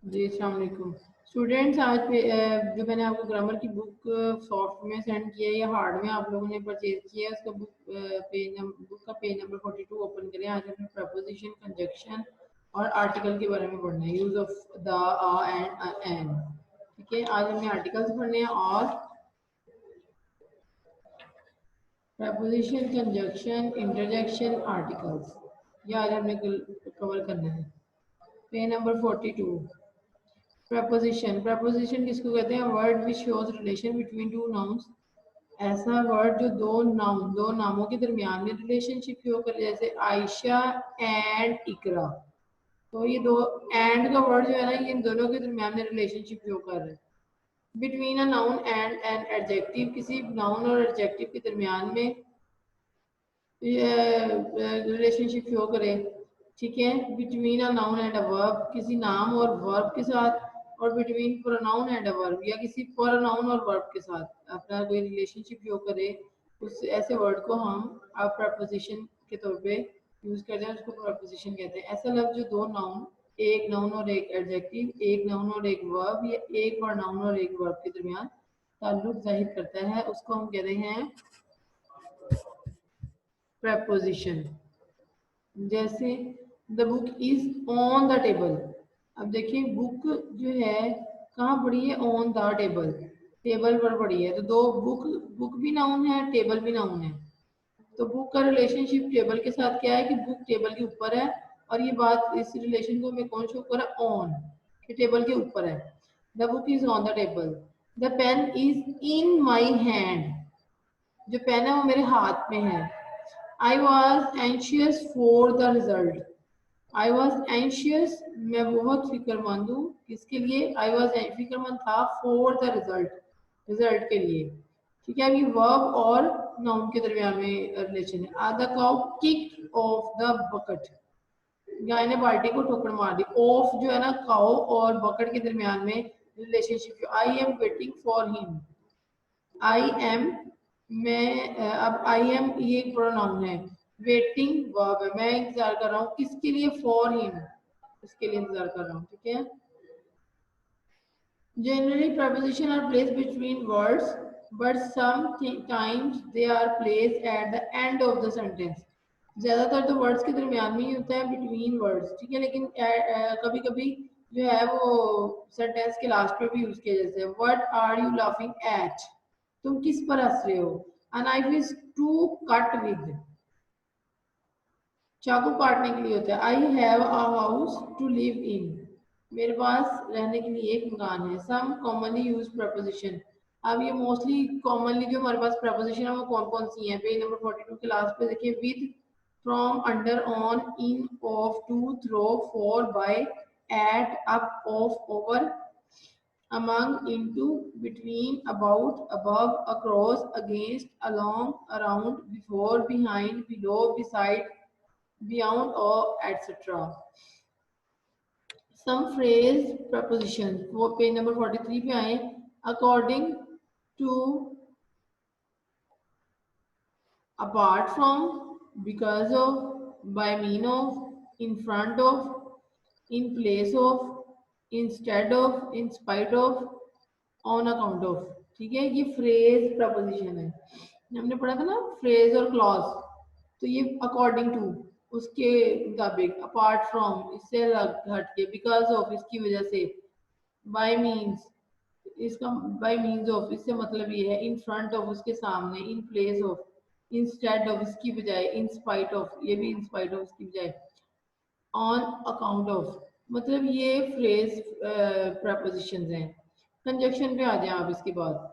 जी अस्सलाम वालेकुम स्टूडेंट्स। आज जो मैंने आपको ग्रामर की बुक सॉफ्ट में सेंड किया है या हार्ड में आप लोगों ने परचेज किया है, उसका बुक का पेज नंबर 42 ओपन करें। आज हमने प्रपोजिशन, कंजक्शन और आर्टिकल के बारे में पढ़ना है, use of the, a and an. ठीक है, आज हमने आर्टिकल्स पढ़ने हैं और प्रपोजिशन, कंजक्शन, इंटरजेक्शन, आर्टिकल्स, ये आज हमने कवर करना है। Page number 42। प्रपोजिशन, प्रपोजिशन किसको कहते हैं? Word which shows relation between two nouns. ऐसा वर्ड जो दो नामों के दरमियान में रिलेशनशिप शो करे, जैसे आयशा एंड इकरा। तो ये दो एंड का वर्ड जो है ना, ये इन दोनों के दरमियान में रिलेशनशिप शो कर रहा है। Between a noun and an adjective, किसी नाउन और एडजेक्टिव के दरमियान में रिलेशनशिप शो करे। ठीक है, between a noun and a verb, किसी नाम और वर्ब के साथ, और between pronoun and a verb, या किसी प्रोनाउन और वर्ब के साथ अपना कोई रिलेशनशिप शो करे, उस ऐसे वर्ड को हम अब प्रपोजिशन के तौर पे यूज करते हैं, उसको प्रपोजिशन कहते हैं। ऐसा लफ्ज जो दो नाउन, एक नाउन और एक एडजेक्टिव, एक नाउन और एक वर्ब, या एक प्रोनाउन और एक वर्ब के दरमियान ताल्लुक जाहिर करता है, उसको हम कहते हैं प्रपोजिशन। जैसे the book is on the table. अब देखिए बुक जो है कहाँ पड़ी है? ऑन द टेबल, टेबल पर पड़ी है। तो दो बुक, बुक भी नाउन है, टेबल भी नाउन है। तो बुक का रिलेशनशिप टेबल के साथ क्या है कि बुक टेबल के ऊपर है, और ये बात, इस रिलेशन को हमें कौन शो कर रहा है? ऑन, कि टेबल के ऊपर है। The book is on the table. The pen is in my hand, जो पेन है वो मेरे हाथ में है। I was anxious for the result. I was anxious, मैं बहुत फिक्रमंद हूँ, किसके लिए? आई वॉज फिक्रमंद था, फॉर द रिजल्ट, रिजल्ट के लिए। ठीक है, अभी वर्ब और नाउन के दरमियान में रिलेशन है। The cow kick off the bucket, गाय ने बाल्टी को ठोकर मार दी। ऑफ जो है ना, काउ और बकेट के दरमियान में relationship. I am waiting for him. I am, मैं, अब आई एम ये एक प्रोनाउन है, वेटिंग वर्ब है, मैं इंतजार कर रहा हूँ, किसके लिए? फॉर हिम, इसके लिए इंतजार कर रहा हूँ। ठीक है, generally preposition are placed between words, but sometimes they are placed at the end of the sentence। ज्यादातर तो वर्ड्स के दरमियान में ही होता है, बिटवीन वर्ड्स। ठीक है, लेकिन कभी कभी जो है वो सेंटेंस के लास्ट पे भी यूज किया जाता है। What are you laughing at, तुम किस पर हंस रहे हो? A knife is to cut with, चाकू काटने के लिए होता है। I have a house to live in, मेरे पास रहने के लिए एक मकान है। Some commonly use preposition. अब ये मोस्टली कॉमनली जो हमारे पास प्रपोजिशन है वो कौन कौन सी हैं? पेज नंबर 42 के लास्ट पे देखिए। With, from, under, on, in, of, to, through, for, by, at, up, off, over, among, into, between, about, above, across, against, along, around, before, behind, below, beside, beyond, or etc. Some phrase preposition, वो page number 43 पे आए। according to, apart from, because of, by mean of, in front of, in place of, instead of, in spite of, on account of. ठीक है, ये phrase preposition है। हमने पढ़ा था ना फ्रेज और क्लॉज। तो ये अकॉर्डिंग टू, उसके मुताबिक, अपार्ट फ्रॉम इससे हट के, बिकॉज ऑफ इसकी वजह से, बाय मीन्स इसका, बाय मीन्स ऑफ इससे मतलब ये है, इन फ्रंट ऑफ उसके सामने, in place of, instead of इसकी बजाय, इन स्पाइट ऑफ ये भी इन स्पाइट ऑफ इसकी बजाय, ऑन अकाउंट ऑफ, मतलब ये फ्रेज प्रपोजिशंस हैं। कंजक्शन पे आ जाए आप इसके बाद।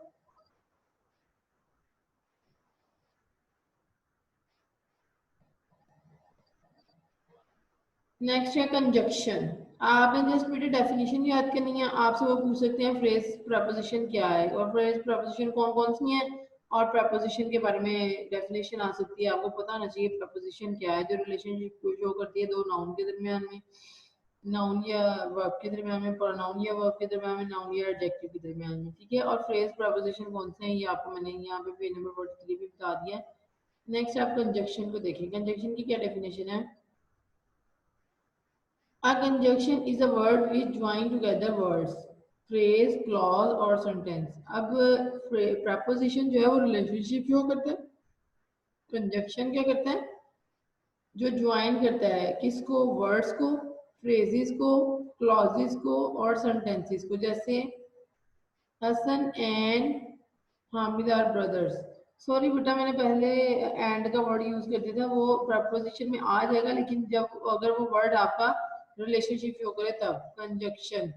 नेक्स्ट है कंजक्शन। आपने जस्ट बेटे डेफिनेशन याद करनी है, आपसे वो पूछ सकते हैं फ्रेज प्रपोजिशन क्या है, और फ्रेज प्रपोजिशन कौन कौन सी हैं, और प्रपोजिशन के बारे में डेफिनेशन आ सकती है। आपको पता होना चाहिए प्रपोजिशन क्या है, जो रिलेशनशिप को शो करती है दो नाउन के दरमियान में, नाउन या वर्ब के दरमियान में, प्रोनाउन या वर्ब के दरमियान में, नाउन या एडजेक्टिव के दरमियान में। ठीक है, और फ्रेज प्रपोजिशन कौन से हैं ये आपको मैंने यहाँ पे पेज नंबर 43 पे बता दिया है। नेक्स्ट आप कंजक्शन को देखें। कंजक्शन की क्या डेफिनेशन है? A conjunction is a word which join together words, phrase, clause और sentence. अब preposition जो है वो relationship शो करता है. Conjunction क्या करता है? जो ज्वाइन करता है किसको? वर्ड्स को, फ्रेजेस को, क्लॉजेस को और सेंटेंसेस को. जैसे Hasan and Hamid are brothers. Sorry बेटा, मैंने पहले एंड का वर्ड यूज कर दिया था, वो प्रपोजिशन में आ जाएगा, लेकिन जब अगर वो वर्ड आपका रिलेशनशिप शो करे तब. कंजक्शन.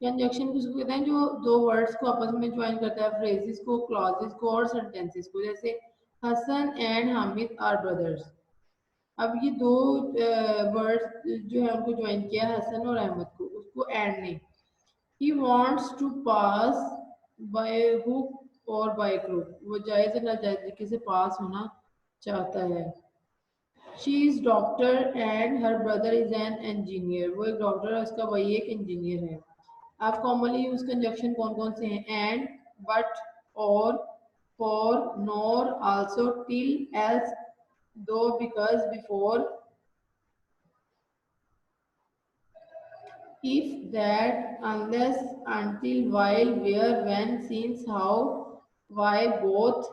कंजक्शन किसको कहते हैं? जो दो वर्ड्स को आपस में ज्वाइन करता है, फ्रेजेस को, क्लॉजेस को और सेंटेंसेस को. जैसे Hasan and Hamid are brothers. अब ये दो वर्ड्स जो है उनको ज्वाइन किया हसन और अहमद को, उसको एंड ने. He wants to pass by hook or by crook. वो जायज या नाजायज तरीके से पास होना चाहता है. She is doctor and her brother is an engineer. वो एक डॉक्टर है, उसका भाई एक इंजीनियर है. आप कॉमनली यूज कंजक्शन कौन कौन से हैं? एंड, बट, और, for, nor, also, till, else, though, because, before, if, that, unless, until, while, where, when, since, how, why, both,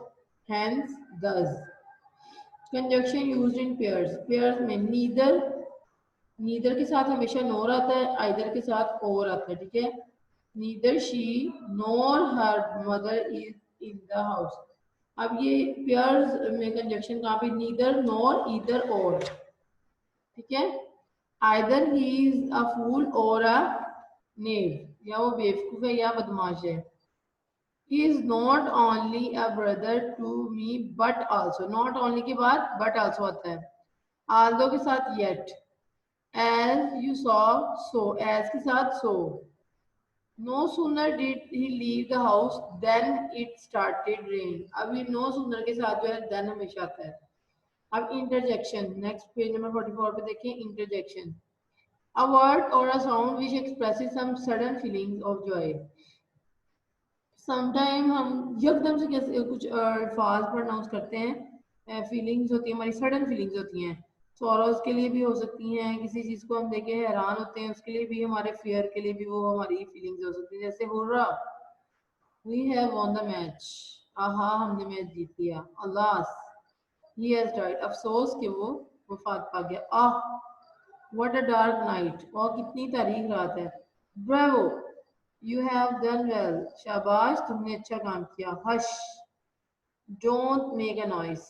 hence, thus. Conjunction used in pairs. Pairs में neither, neither के साथ हमेशा nor आता है, either के साथ or आता है. ठीक है? Neither she nor her mother is in the house. अब ये pairs में conjunction कहाँ पे? neither, nor, either, or. ठीक है? either he is a fool or a knave. या वो बेवकूफ है या बदमाश है. he is not only a brother to me but also. not only के बाद but also आता है. although के साथ yet. as you saw so. as के साथ so. no sooner did he leave the house than it started rain. अब ये no sooner के साथ जो है then हमेशा आता है. अब interjection. next पेज नंबर 44 पे देखें. interjection. A word or a sound which expresses some sudden feelings of joy. Sometime हम यकदम से कैसे कुछ अल्फाज प्रोनाउंस करते हैं, फीलिंग्स होती है हमारी, सडन फीलिंग्स होती हैं. सॉरोज के लिए भी हो सकती हैं, किसी चीज को हम देख के हैरान होते हैं उसके लिए भी, हमारे फियर के लिए भी वो हमारी फीलिंग्स हो सकती हैं. जैसे hurrah, we have won the match. Aha, हमने मैच जीत लिया. Alas, he has died. अफसोस कि वो वफात पा गया. आह, What a dark night. और कितनी तारीख रात है. Bravo, you have done well. शाबाश, तुमने अच्छा काम किया. Hush, don't make a noise.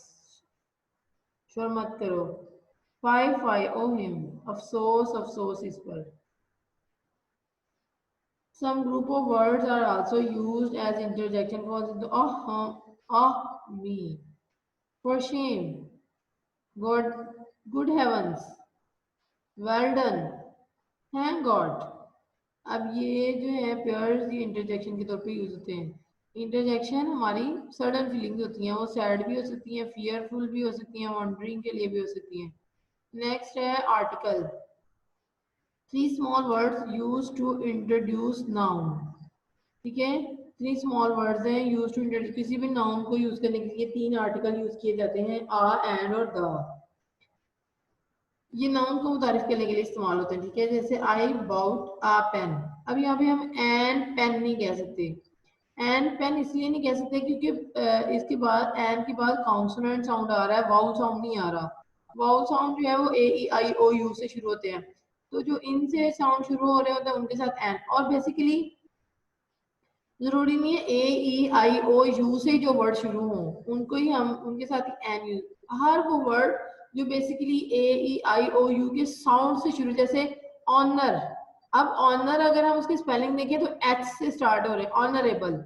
शोर मत करो. Fie, oh him. अफसोस, अफसोस इस पर. Some group of words are also used as interjection for me. For shame. God, good heavens. Well done. Thank God. अब ये जो है पेयर्स, ये इंटरजेक्शन के तौर पे यूज होते हैं. इंटरजेक्शन हमारी सडन फीलिंग्स होती हैं, वो सैड भी हो सकती हैं, फियरफुल भी हो सकती हैं, वॉन्डरिंग के लिए भी हो सकती हैं. नेक्स्ट है article. 3 small words use to introduce noun. ठीक है? 3 स्मॉल वर्ड्स हैं यूज टू इंट्रोड्यूस. किसी भी नाउन को यूज करने के लिए 3 आर्टिकल यूज किए जाते हैं, आ, एंड और द. ये नाउन को मुतारिफ करने के लिए इस्तेमाल होते हैं. ठीक है? जैसे आई बाउट आ पेन. अब यहाँ पे हम एन पेन नहीं कह सकते. एन पेन इसलिए नहीं कह सकते क्योंकि इसके बाद एन के बाद कॉन्सोनेंट साउंड आ रहा है, वाउल साउंड नहीं आ रहा. वाउल साउंड जो है वो ए ई आई ओ यू से शुरू होते हैं, तो जो इनसे साउंड शुरू हो रहे होते हैं उनके साथ एन. और बेसिकली जरूरी नहीं है ए ई आई ओ यू से जो वर्ड शुरू हो उनको ही हम उनके साथ ही एन यूज. हर वो वर्ड जो basically A E I O U के साउंड से शुरू, जैसे ऑनर. अब ऑनर अगर हम उसकी स्पेलिंग देखें तो एच से स्टार्ट हो रहे हैं, ऑनरेबल.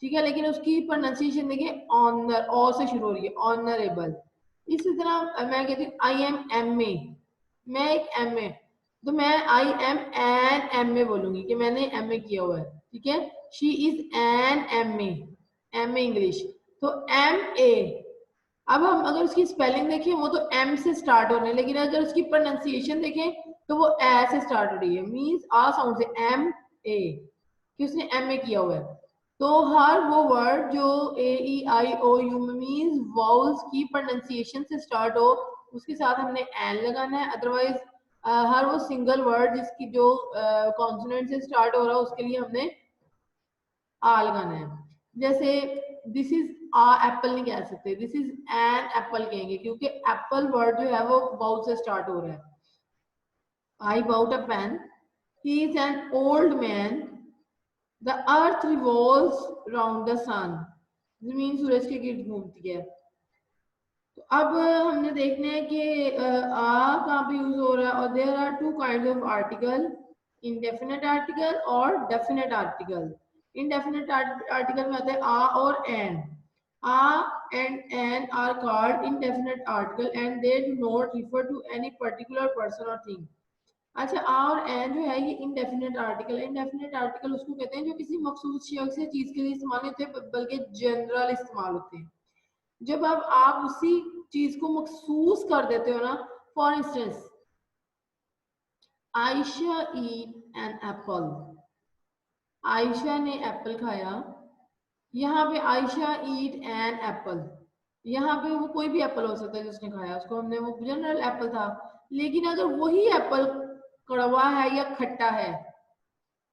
ठीक है? लेकिन उसकी प्रोनाउंसिएशन देखें, ऑनर, ओ से शुरू हो रही है, ऑनरेबल. इसी तरह मैं कहती हूँ आई एम एम ए. मैं एक एम ए, तो मैं I am an M A बोलूंगी कि मैंने एम ए किया हुआ है. ठीक है? She is an M A, M A English. तो एम ए. अब हम अगर उसकी स्पेलिंग देखें वो तो एम से स्टार्ट हो रहे हैं, लेकिन अगर उसकी प्रोनाउंसिएशन देखें तो वो ए से स्टार्ट हो रही है. मींस आ साउंड से एम ए, कि उसने एम ए किया हुआ है. तो हर वो वर्ड जो ए E I O you means vowels की प्रोनाउंसिएशन से स्टार्ट हो उसके साथ हमने एन लगाना है. अदरवाइज हर वो सिंगल वर्ड जिसकी जो कॉन्सोनेंट से स्टार्ट हो रहा है उसके लिए हमने आ लगाना है। जैसे दिस इज आ एप्पल नहीं कह सकते, दिस इज एन एप्पल कहेंगे क्योंकि एप्पल वर्ड जो है वो बाउल से स्टार्ट हो रहा है। I bought a pen, he is an old man, the earth revolves round the sun, जमीन सूरज के गिर्द घूमती है। तो अब हमने देखना है कि आ कहाँ पे यूज हो रहा है, और there are two kind of article, indefinite article और डेफिनेट आर्टिकल। इंडेफिनेट आर्टिकल में आता है आ और an. A and an are called indefinite article and they do not refer to any particular person or thing. अच्छा, a और an जो है ये इंडेफिनेट आर्टिकल है। इंडेफिनेट आर्टिकल उसको कहते हैं जो किसी मखसूस शख्स या चीज के लिए इस्तेमाल नहीं होते बल्कि जनरल इस्तेमाल होते हैं। जब अब आप उसी चीज को मखसूस कर देते हो ना, for instance Ayesha eat an apple, Ayesha ने एप्पल खाया। यहाँ पे आयशा ईट एन एप्पल, यहाँ पे वो कोई भी एप्पल हो सकता है जिसने खाया, उसको हमने वो जनरल एप्पल था। लेकिन अगर वही एप्पल कड़वा है या खट्टा है,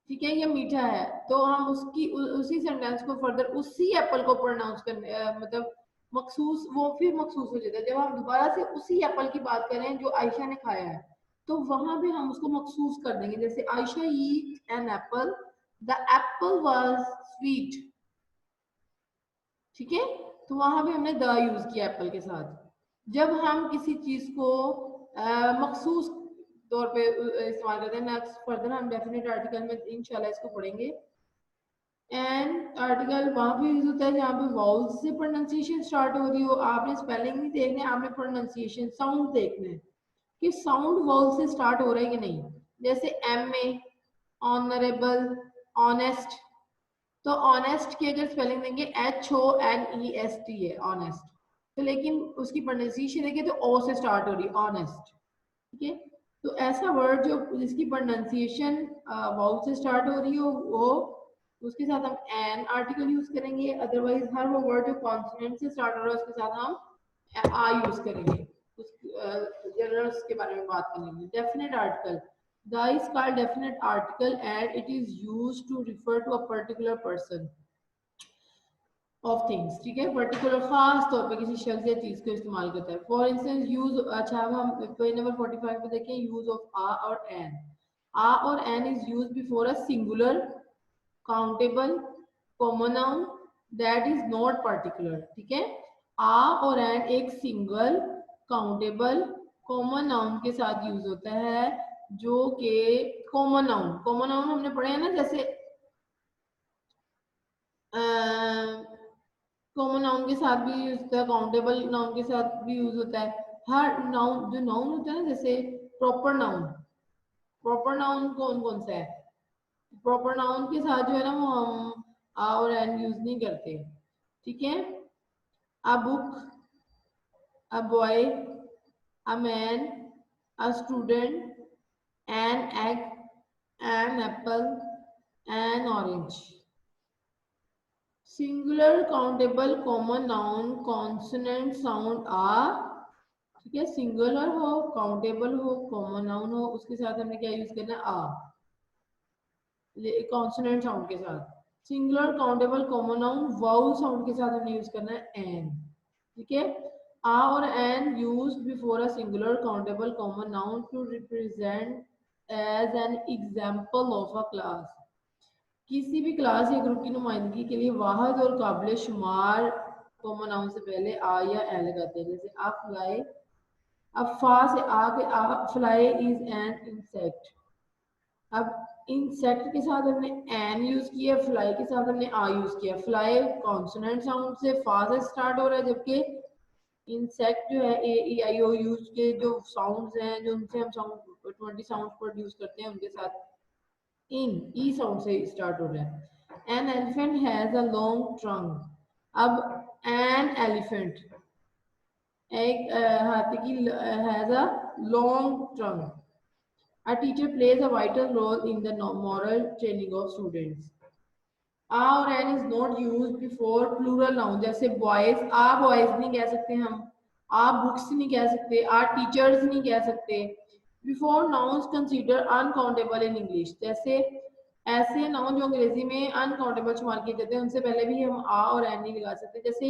ठीक है, या मीठा है, तो हम उसकी उसी सेंटेंस को फर्दर उसी एप्पल को प्रोनाउंस करने मतलब मखसूस, वो फिर मखसूस हो जाता है। जब हम दोबारा से उसी एप्पल की बात करें जो आयशा ने खाया है, तो वहां भी हम उसको मखसूस कर देंगे। जैसे Ayesha eat an apple, the Apple was sweet, ठीक है, तो वहां भी हमने द यूज किया एप्पल के साथ। जब हम किसी चीज को मखसूस तौर पे इस्तेमाल करते हैं, नेक्स्ट फर्दर हम डेफिनेट आर्टिकल में इंशाल्लाह इसको पढ़ेंगे। एंड आर्टिकल वहां पे यूज होता है जहाँ पे वाउल से प्रोनाउंसिएशन स्टार्ट हो रही हो। आपने स्पेलिंग नहीं देखने, आपने प्रोनाउंसिएशन साउंड देखना है कि साउंड वाउल से स्टार्ट हो रहा है कि नहीं। जैसे एम में ऑनरेबल, ऑनेस्ट, तो ऑनेस्ट की अगर स्पेलिंग देंगे HONEST है ऑनेस्ट, तो लेकिन उसकी प्रोनाउंसिएशन देखिए तो ओ से स्टार्ट हो रही है ऑनेस्ट, ठीक है। तो ऐसा वर्ड जो जिसकी प्रोनाउंसिएशन वाउल से स्टार्ट हो रही हो वो, उसके साथ हम एन आर्टिकल यूज करेंगे। अदरवाइज हर वो वर्ड जो कॉन्सोनेंट से स्टार्ट हो रहा है उसके साथ हम आ यूज करेंगे। उस जनरल्स के बारे में बात करेंगे। Definite article, the is called definite article and it is used to refer to a particular person of things, ठीक है, पर्टिकुलर खास तौर पे किसी शख्स या चीज को इस्तेमाल करता है। फॉर इंस्टेंस यूज, अच्छा अब हम पेज नंबर 45 पे देखें, यूज ऑफ आ और एन। आ और an is use before a singular countable common noun that is not particular, ठीक है। आ और एन एक सिंगल काउंटेबल कॉमन नाउन के साथ यूज होता है जो कि कॉमन नाउन, कॉमन नाउन हमने पढ़े हैं ना, जैसे कॉमन नाउन के साथ भी यूज होता है, काउंटेबल नाउन के साथ भी यूज होता है। हर नाउन जो नाउन होता है ना, जैसे प्रॉपर नाउन, प्रॉपर नाउन कौन कौन सा है, प्रॉपर नाउन के साथ जो है ना वो हम आ और एन यूज नहीं करते, ठीक है। A book, a boy, a man, a student, an egg, an apple, an orange. Singular countable common noun consonant sound आ, ठीक है, सिंगुलर हो, काउंटेबल हो, कॉमन नाउन हो, उसके साथ हमने क्या यूज करना है आ, कॉन्सोनेंट साउंड के साथ। Singular countable common noun vowel sound के साथ हमने यूज करना है एन, ठीक है। आ और an used before a singular countable common noun to represent as an example of a class, किसी भी क्लास या ग्रुप की नुमाइंदगी के लिए वाहद और काबिल शुमार कॉमन नाउन से पहले आ या एन लगाते हैं। जैसे आ फ्लाई, अब फा से आ के आ, फ्लाई इज एन इंसेक्ट। अब इंसेक्ट के साथ हमने एन यूज किया, फ्लाई के साथ हमने आ यूज किया। फ्लाई कॉन्सोनेंट साउंड से फा से स्टार्ट हो रहा है, जबकि इंसेक्ट जो है ए ई आई ओ यूज के जो साउंड्स हैं जो उनसे हम साउंड 20 साउंड प्रोड्यूस करते हैं उनके साथ इन ई साउंड से स्टार्ट हो रहा है। An elephant has a long trunk, अब एन एलिफेंट एक हाथी की has a long trunk. A teacher plays a vital role in the moral training of students. A और N is not used before plural noun, जैसे boys, आ boys नहीं कह सकते हम, आ books नहीं कह सकते, आ teachers नहीं कह सकते, before nouns consider uncountable in English, जैसे ऐसे नाउन जो अंग्रेजी में अनकाउंटेबल शुमार किए जाते हैं उनसे पहले भी हम आ और एन नहीं लगा सकते, जैसे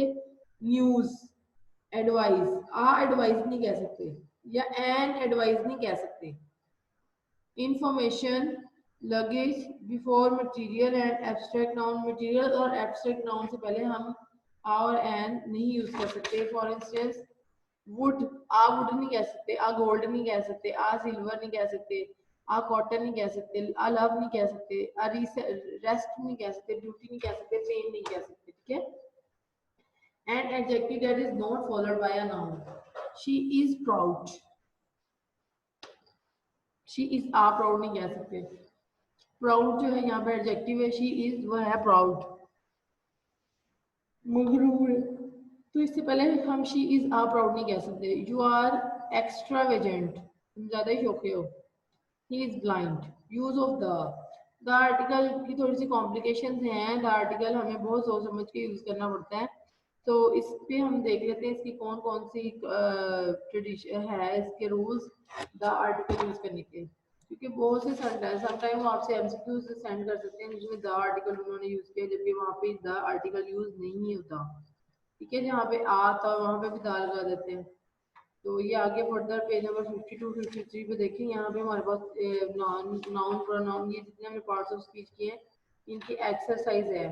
न्यूज, एडवाइस, आ एडवाइस नहीं कह सकते या एन एडवाइस नहीं कह सकते। Information, luggage, before material and abstract noun, material और एब्स्ट्रैक्ट नाउन से पहले हम आ और एन नहीं यूज कर सकते। For instance wood, a wood नहीं कह सकते, आ गोल्ड नहीं कह सकते, आ सिल्वर नहीं कह सकते, आ कॉटन नहीं कह सकते, आ लव नहीं कह सकते, आ रेस्ट नहीं कह सकते, ड्यूटी नहीं कह सकते, पेन नहीं कह सकते, ठीक है। And adjective that is not followed by a noun, she is proud, she is a proud नहीं कह सकते। प्राउड जो है यहाँ पे एडजेक्टिव है, शी इज वह है प्राउड, मगरूर है। तो इससे पहले हम शी इज आ प्राउड नहीं कह सकते। यू आर एक्स्ट्रावेजेंट, तुम ज्यादा ही शौकिया हो। He is blind, use of the article की थोड़ी सी कॉम्प्लिकेशंस हैं, द आर्टिकल हमें बहुत सोच समझ के यूज करना पड़ता है। तो इस पे हम देख लेते हैं इसकी कौन कौन सी ट्रेडिशन है, इसके रूल्स द आर्टिकल यूज करने के, क्योंकि बहुत से समटाइम आपसे एमसीक्यू से सेंड कर सकते हैं जिसमें द आर्टिकल उन्होंने यूज किया जबकि वहाँ पे द आर्टिकल यूज नहीं होता, ठीक है। जहाँ पे आ था वहाँ पे भी द लगा देते हैं। तो ये आगे फर्दर पेज नंबर 52 53 पे देखें, यहाँ पे हमारे पास नाउन प्रोनाउन ये जितने हमने पार्ट्स ऑफ स्पीच किए हैं इनकी एक्सरसाइज है,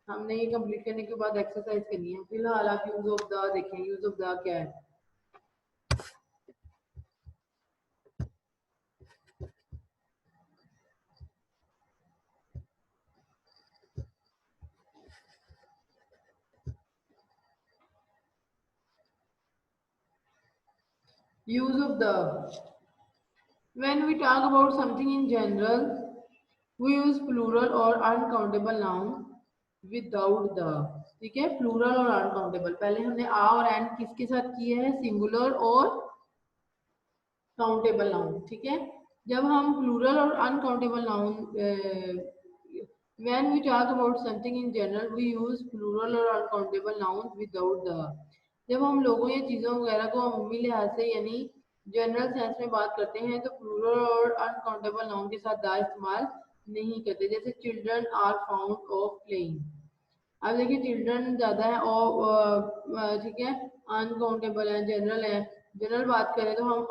हमने ये कंप्लीट करने के बाद एक्सरसाइज करनी है। फिलहाल आप यूज ऑफ द देखें, यूज ऑफ द क्या है। Use of the, when we talk about something in general we use plural or uncountable noun without the, ठीक है। प्लूरल और अनकाउंटेबल, पहले हमने आ और एन किसके साथ किए हैं, सिंगुलर और काउंटेबल नाउन, ठीक है। जब हम प्लूरल और uncountable noun when we talk about something in general we use plural or uncountable nouns without the, जब हम लोगों या चीजों वगैरह को अमूमी लिहाज से यानी जनरल सेंस में बात करते हैं तो प्लूरल और अनकाउंटेबल नाउन के साथ द इस्तेमाल नहीं करते, जैसे children are fond of playing. अब देखिए चिल्ड्रन ज्यादा है और ठीक है, अनकाउंटेबल है, जनरल है। जनरल बात करें तो हम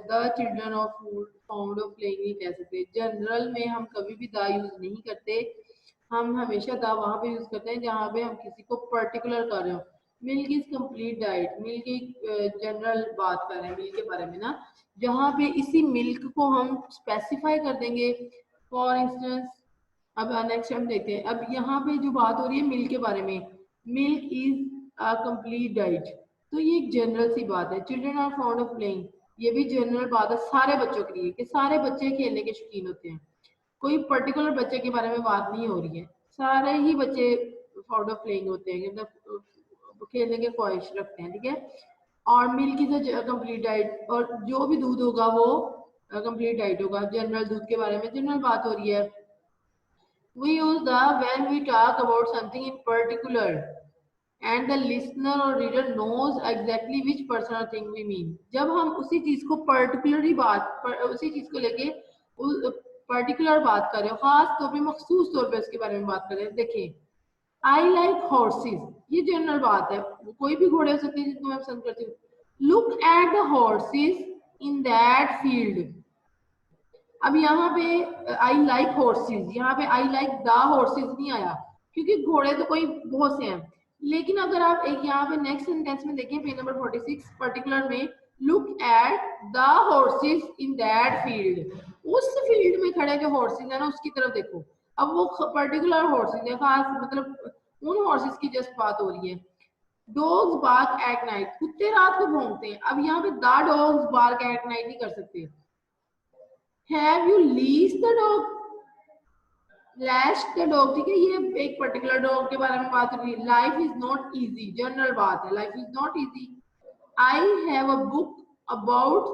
the children of found of playing नहीं कह सकते। जनरल में हम कभी भी द यूज नहीं करते, हम हमेशा द वहां पे यूज करते हैं जहाँ पे हम किसी को पर्टिकुलर कर रहे हो। Milk is complete diet, milk एक जनरल बात कर रहे हैं मिल्क के बारे में ना, जहाँ पे इसी मिल्क को हम स्पेसिफाई कर देंगे। फॉर इंस्टेंस अब नेक्स्ट हम देखते हैं, अब यहाँ पे जो बात हो रही है मिल्क के बारे में, milk is a complete diet, तो ये एक जनरल सी बात है। Children are fond of playing, ये भी जनरल बात है सारे बच्चों के लिए कि सारे बच्चे खेलने के शौकीन होते हैं, कोई पर्टिकुलर बच्चे के बारे में बात नहीं हो रही है, सारे ही बच्चे फाउंड ऑफ प्लेइंग होते हैं, मतलब खेलने के ख्वाहिश रखते हैं, ठीक है। और milk is a complete diet, और जो भी दूध होगा वो कंप्लीट डाइट होगा, जनरल दूध के बारे में जनरल बात हो रही है। We use the when we talk about something in particular and the listener or reader knows exactly which person or thing we mean. जब हम उसी चीज को पर्टिकुलरली उसी चीज को लेके पर्टिकुलर बात कर रहे हो, खास तौर पे मखसूस तौर पे उसके बारे में बात कर रहे हैं। देखिए आई लाइक हॉर्सेस, ये जनरल बात है, कोई भी घोड़े हो सकते हैं जिनको मैं पसंद करती हूँ। Look at the horses in that field, अब यहाँ पे आई लाइक हॉर्सेस, यहाँ पे आई लाइक द हॉर्सेस नहीं आया क्योंकि घोड़े तो कोई बहुत से हैं। लेकिन अगर आप एक यहाँ पे नेक्स्ट सेंटेंस में देखें पेज नंबर 46 पर्टिकुलर में, look at the horses in that field, उस फील्ड में खड़े जो हॉर्सेस है ना उसकी तरफ देखो। अब वो पर्टिकुलर हॉर्सेस है, खास मतलब उन हॉर्सेस की जस्ट बात हो रही है। डॉग्स बार्क एट नाइट, कुत्ते रात को भौंकते हैं, अब यहाँ पे the dogs bark at night नहीं कर सकते। Have you leased the dog? Lashed the dog, ठीक है, ये एक पर्टिकुलर डॉग के बारे में बात हो रही है। Life is not easy, general बात है, life is not easy. I have a book about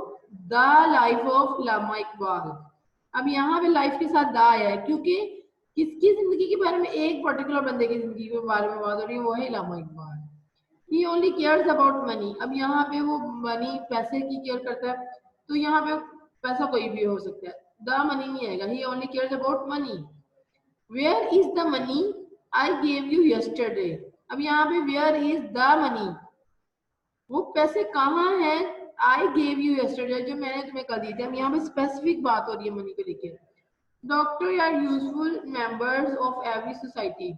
the life of Lama Iqbal, अब यहाँ पे लाइफ के साथ द आया है क्योंकि किसकी जिंदगी के बारे में, एक पर्टिकुलर बंदे की जिंदगी के बारे में बात हो रही है, वो है Lama Iqbal. He only cares about money, अब यहाँ पे वो मनी पैसे की केयर करता है, तो यहाँ पे पैसा कोई भी हो सकता है, द मनी नहीं आएगा, he only cares about money. Where is the money I gave you yesterday, अब यहाँ पे वेयर इज द मनी, वो पैसे कहाँ हैं, आई गेव यू यस्टरडे जो मैंने तुम्हें कल दिए थे। अब यहाँ पे स्पेसिफिक बात हो रही है मनी को लेकर। Doctor R useful members of every society,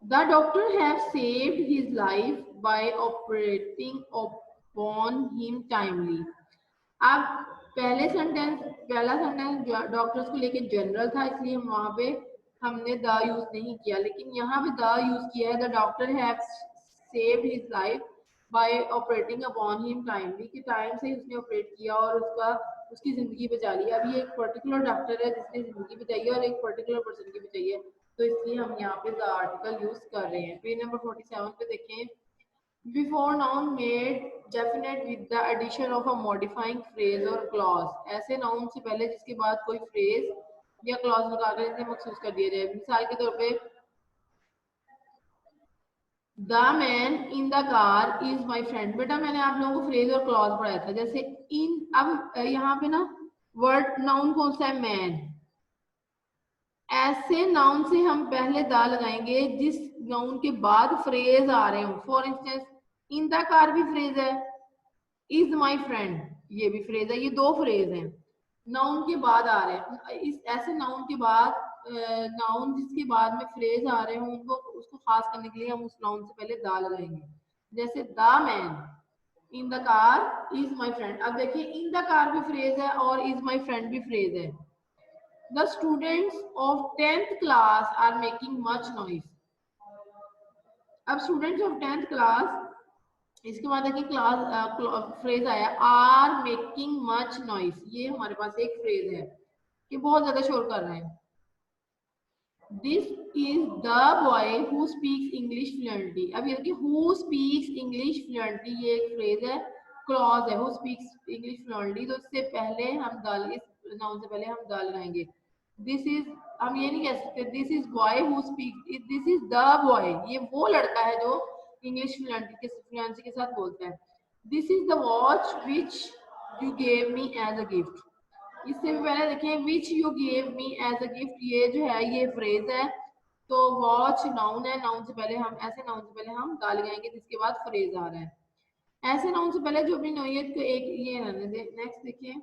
the doctor have saved his life by operating upon him timely। अब पहला सेंटेंस डॉक्टर्स को लेके जनरल था, इसलिए हम वहां पे हमने द यूज नहीं किया, लेकिन यहाँ पे द यूज किया है। The doctor have saved his life by operating upon him timely, कि टाइम से ही उसने ऑपरेट किया और उसकी जिंदगी बचा ली। अब ये एक पर्टिकुलर डॉक्टर है जिसने जिंदगी बचाई है और एक पर्टिकुलर पर्सन की बचाई है, तो इसलिए हम यहाँ पे द आर्टिकल यूज कर रहे हैं। पेज नंबर 47 पे देखें, before noun made definite with the addition of a modifying phrase or clause, ऐसे नाउन से पहले जिसके बाद कोई फ्रेज या क्लॉज लगाकर इसे मखसूस कर दिया जाए। मिसाल के तौर पे the man in the car is my friend, बेटा मैंने आप लोगों को फ्रेज और क्लॉज पढ़ाया था। जैसे इन, अब यहाँ पे ना वर्ड नाउन कौन सा है, मैन, ऐसे नाउन से हम पहले दा लगाएंगे जिस नाउन के बाद फ्रेज आ रहे हो। For instance in the car भी फ्रेज है, इज माई फ्रेंड ये भी फ्रेज है, ये दो फ्रेज हैं नाउन के बाद आ रहे हैं। इस ऐसे नाउन के बाद नाउन जिसके बाद में फ्रेज आ रहे हो उनको उसको खास करने के लिए हम उस नाउन से पहले दा लगाएंगे। जैसे the man in the car is my friend, अब देखिए इन द कार भी फ्रेज है और इज माई फ्रेंड भी फ्रेज है। The students of 10th class are making much noise। अब स्टूडेंट्स ऑफ 10th क्लास, इसके बाद देखिए क्लास फ्रेज आया आर मेकिंग मच नॉइस, ये हमारे पास एक फ्रेज है कि बहुत ज्यादा शोर कर रहे हैं। This is the boy who speaks English fluently, अब ये देखिए हु स्पीक्स इंग्लिश फ्लुएंटली ये एक फ्रेज है, क्लॉज है हु स्पीक्स इंग्लिश फ्लुएंटली, तो इससे पहले हम दाल, इस नाउन से पहले हम दाल लगाएंगे। दिस इज, हम ये नहीं कह सकते this is boy who speaks, this is the boy, ये वो लड़का है जो इंग्लिश फ्लुएंसी के साथ बोलता है। This is the watch which you gave me as a gift, इससे भी पहले देखें which you gave me as a gift, ये जो है ये फ्रेज है, तो वॉच नाउन है, नाउन से पहले हम ऐसे नाउन से पहले हम दा लगाएंगे जिसके बाद फ्रेज आ रहा है। ऐसे नाउन से पहले जो अपनी नौयत को एक ये रहने दे। नेक्स्ट देखिए,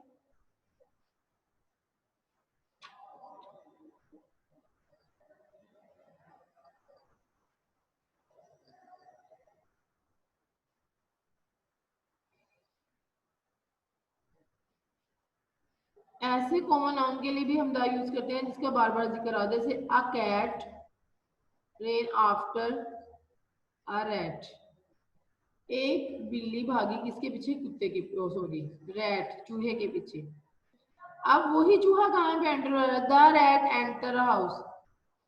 ऐसे कॉमन नाउन के लिए भी हम द यूज करते हैं जिसका बार बार जिक्र आ, जैसे a cat ran after a rat, एक बिल्ली भागी किसके पीछे, कुत्ते के, सॉरी रैट चूहे के पीछे। अब वही चूहा कहाँ पे एंटर हो रहा है, द रैट एंटर हाउस।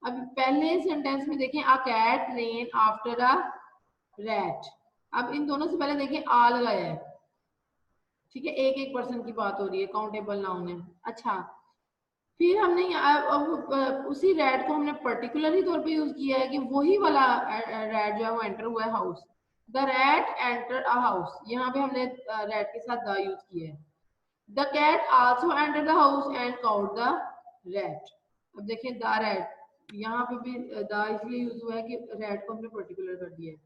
अब पहले सेंटेंस में देखें a cat ran after a rat, अब इन दोनों से पहले देखें आ लगाया है, ठीक है, एक एक पर्सन की बात हो रही है, काउंटेबल नाउन है। अच्छा, फिर हमने अब उसी रैट को हमने पर्टिकुलर ही तौर पे यूज किया है कि वही वाला रैट जो है वो एंटर हुआ है house, the rat enter a house, यहाँ पे हमने रैट के साथ द यूज किया है। The cat also enter the house and count the rat, अब देखें द रैट यहाँ पे भी द इसलिए यूज हुआ है कि रैट को हमने पर्टिकुलर कर दिया है।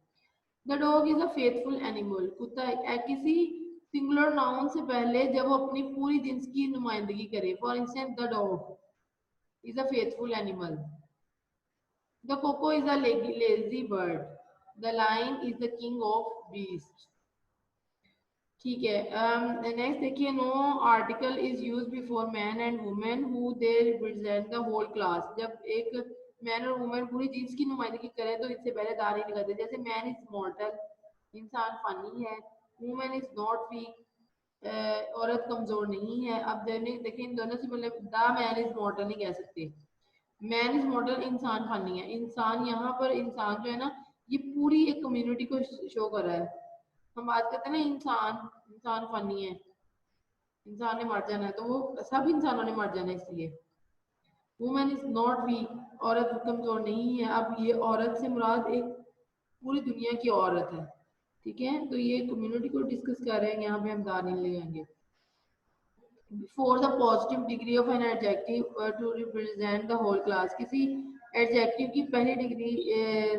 The dog is a faithful animal, कुत्ता किसी सिंगुलर नाउन से पहले जब वो अपनी पूरी जिन्स की नुमाइंदगी करे, for instance the dog is a faithful animal, the coco is a lazy bird, the lion is the king of beasts। ठीक है, नेक्स्ट देखिए, no article is use before man and women who they represent the whole class, जब एक man और women पूरी चीज की नुमाइंदगी करें तो इससे पहले दार नहीं लगाते। जैसे मैन इज मॉर्टल, इंसान फनी है, वुमेन इज नॉट वीक, औरत कमजोर नहीं है। अब देखिए इन दोनों से पहले द मैन इज मॉर्टल नहीं कह सकते, मैन इज मॉडल, इंसान फनी है। इंसान यहाँ पर इंसान जो है ना ये पूरी एक कम्युनिटी को शो कर रहा है। हम बात करते हैं ना इंसान, इंसान फनी है, इंसान ने मर जाना है, तो वो सब इंसानों ने मर जाना है, इसलिए वुमेन इज नॉट वीक, औरत कमजोर नहीं है। अब ये औरत से मुराद एक पूरी दुनिया की औरत है, ठीक है, तो ये कम्युनिटी को डिस्कस कर रहे हैं, यहाँ पे हम दार नहीं लगाएंगे। for the positive degree of an adjective to represent the whole class, किसी एडजेक्टिव की पहली डिग्री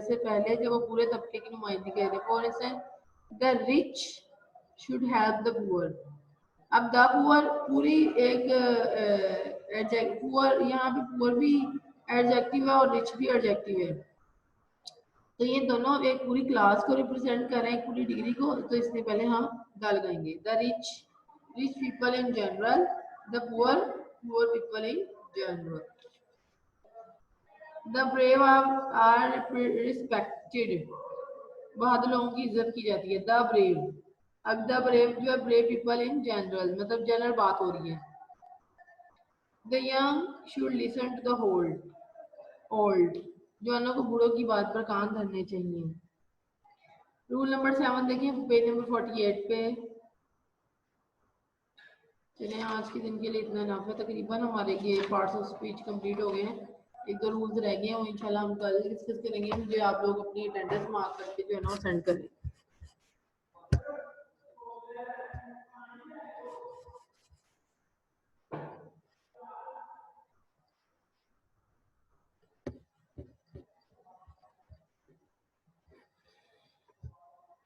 से पहले जब वो पूरे तबके की नुमाइंदगी कर रहे, for instance the rich should help the poor. अब द पुअर पूरी एक पुअर, यहाँ पे पुअर भी एडजेक्टिव है और रिच भी एडजेक्टिव है, तो ये दोनों एक पूरी क्लास को रिप्रेजेंट कर रहे हैं, एक पूरी डिग्री को। तो इससे पहले हम द लगाएंगे, the rich people in general, the poor people in general. The brave are respected, बहादुर लोगों की इज्जत की जाती है, द ब्रेव। अब द ब्रेव जो है ब्रेव पीपल इन जनरल, मतलब जनरल बात हो रही है। The young should listen to the old, जवानों को बूढ़ों की बात पर कान धरने चाहिए। रूल नंबर 7 देखिए पेज नंबर 48 पे। चलिए आज के दिन के लिए इतना इनफ है, तकरीबन हमारे ये पार्ट्स ऑफ स्पीच कंप्लीट हो गए हैं, एक दो रूल्स रह गए हैं, वो इंशाल्लाह हम कल डिस्कस करेंगे। मुझे आप लोग अपनी अटेंडेंस मार्क करके जो है ना सेंड करें।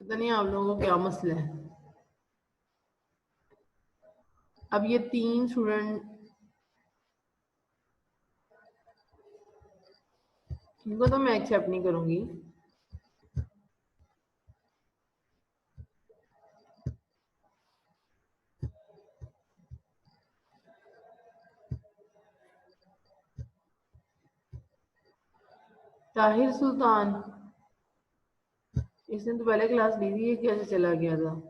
पता नहीं आप लोगों को क्या मसला है। अब ये 3 स्टूडेंट, इनको तो मैं एक्सेप्ट नहीं करूंगी। ताहिर सुल्तान, इसने तो पहले क्लास ली थी, ये कैसे चला गया था?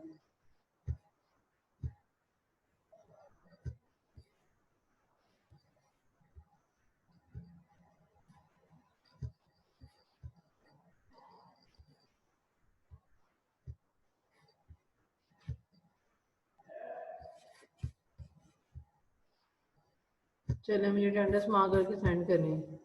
चले मुझे अटेंडेंस मार्क करके सेंड करें।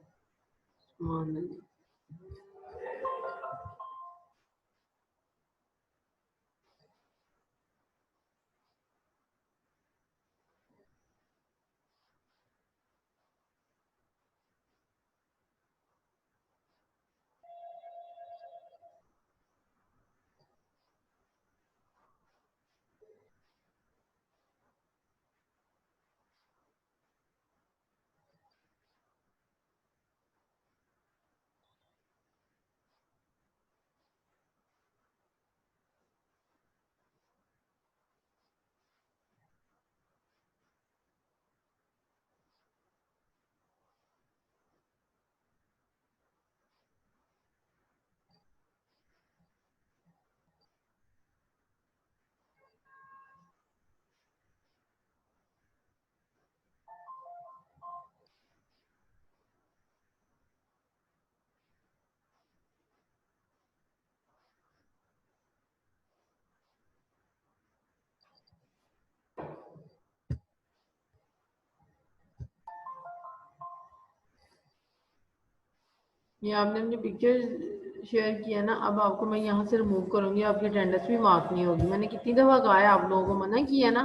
ये आपने अपनी पिक्चर शेयर किया ना, अब आपको मैं यहाँ से रिमूव करूंगी, आपकी अटेंडेंस भी मार्क नहीं होगी। मैंने कितनी दफ़ा कहा है आप लोगों को, मना किया ना।